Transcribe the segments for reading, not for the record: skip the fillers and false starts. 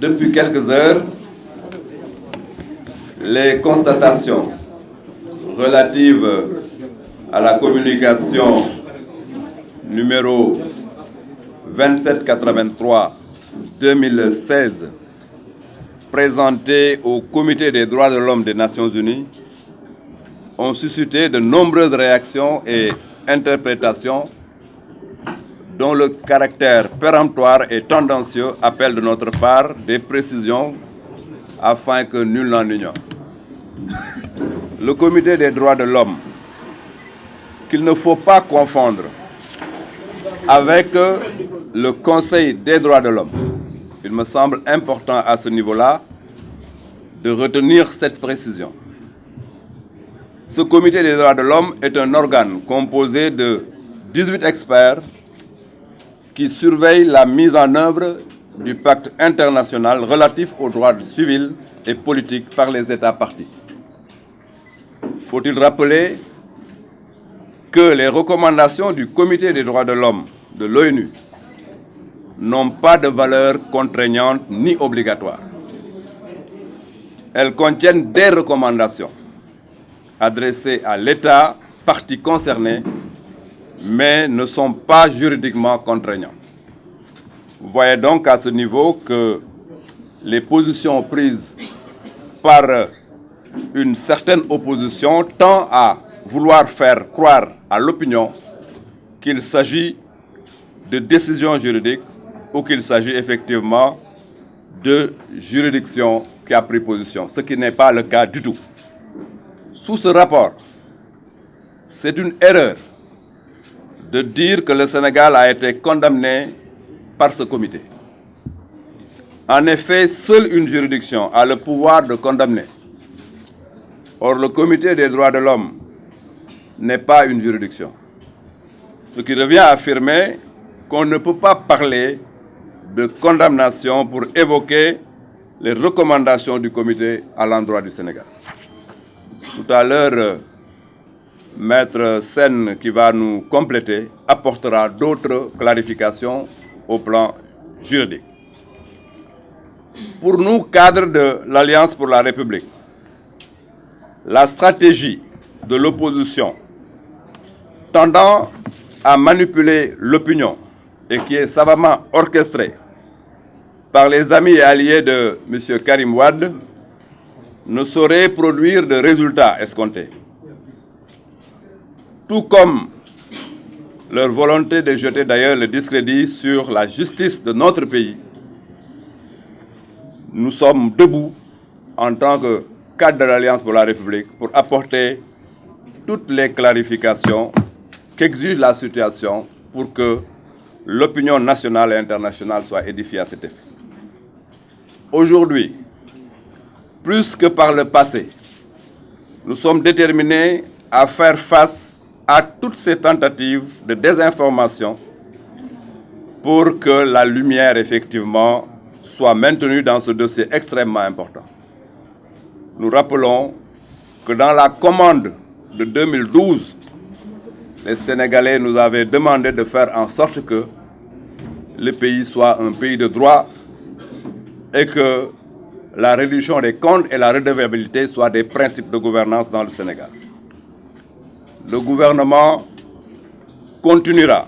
depuis quelques heures, les constatations relatives à la communication numéro 2783-2016 présentée au Comité des droits de l'homme des Nations Unies ont suscité de nombreuses réactions et interprétations dont le caractère péremptoire et tendancieux appelle de notre part des précisions afin que nul n'en ignore. Le Comité des droits de l'homme, qu'il ne faut pas confondre avec le Conseil des droits de l'homme. Il me semble important à ce niveau-là de retenir cette précision. Ce Comité des droits de l'homme est un organe composé de 18 experts qui surveillent la mise en œuvre du pacte international relatif aux droits civils et politiques par les États parties. Faut-il rappeler que les recommandations du Comité des droits de l'homme de l'ONU n'ont pas de valeur contraignante ni obligatoire. Elles contiennent des recommandations adressées à l'État partie concerné, mais ne sont pas juridiquement contraignantes. Vous voyez donc à ce niveau que les positions prises par une certaine opposition tendent à vouloir faire croire à l'opinion qu'il s'agit de décisions juridiques ou qu'il s'agit effectivement de juridiction qui a pris position, ce qui n'est pas le cas du tout. Sous ce rapport, c'est une erreur de dire que le Sénégal a été condamné par ce comité. En effet, seule une juridiction a le pouvoir de condamner. Or, le Comité des droits de l'homme n'est pas une juridiction. Ce qui revient à affirmer qu'on ne peut pas parler de condamnation pour évoquer les recommandations du comité à l'endroit du Sénégal. Tout à l'heure, Maître Sen, qui va nous compléter, apportera d'autres clarifications au plan juridique. Pour nous, cadres de l'Alliance pour la République, la stratégie de l'opposition tendant à manipuler l'opinion et qui est savamment orchestrée par les amis et alliés de M. Karim Wade ne saurait produire de résultats escomptés. Tout comme leur volonté de jeter d'ailleurs le discrédit sur la justice de notre pays, nous sommes debout en tant que cadre de l'Alliance pour la République pour apporter toutes les clarifications qu'exige la situation pour que l'opinion nationale et internationale soit édifiée à cet effet. Aujourd'hui, plus que par le passé, nous sommes déterminés à faire face à toutes ces tentatives de désinformation pour que la lumière, effectivement, soit maintenue dans ce dossier extrêmement important. Nous rappelons que dans la commande de 2012, les Sénégalais nous avaient demandé de faire en sorte que le pays soit un pays de droit et que la réduction des comptes et la redevabilité soient des principes de gouvernance dans le Sénégal. Le gouvernement continuera,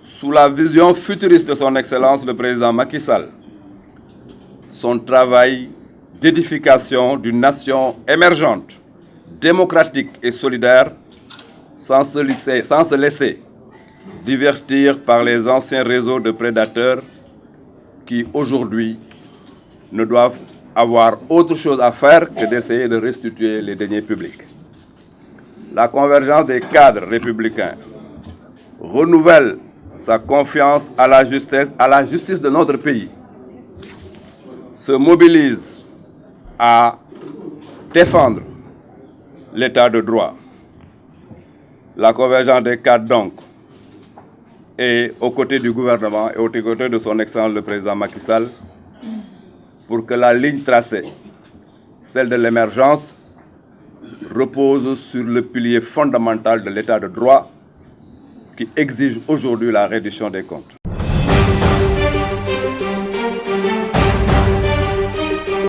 sous la vision futuriste de son Excellence le président Macky Sall, son travail d'édification d'une nation émergente, démocratique et solidaire, sans se laisser divertir par les anciens réseaux de prédateurs qui, aujourd'hui, ne doivent avoir autre chose à faire que d'essayer de restituer les deniers publics. La convergence des cadres républicains renouvelle sa confiance à la justice de notre pays, se mobilise à défendre l'état de droit. La convergence des cadres, donc, est aux côtés du gouvernement et aux côtés de son Excellence le président Macky Sall pour que la ligne tracée, celle de l'émergence, repose sur le pilier fondamental de l'état de droit qui exige aujourd'hui la reddition des comptes.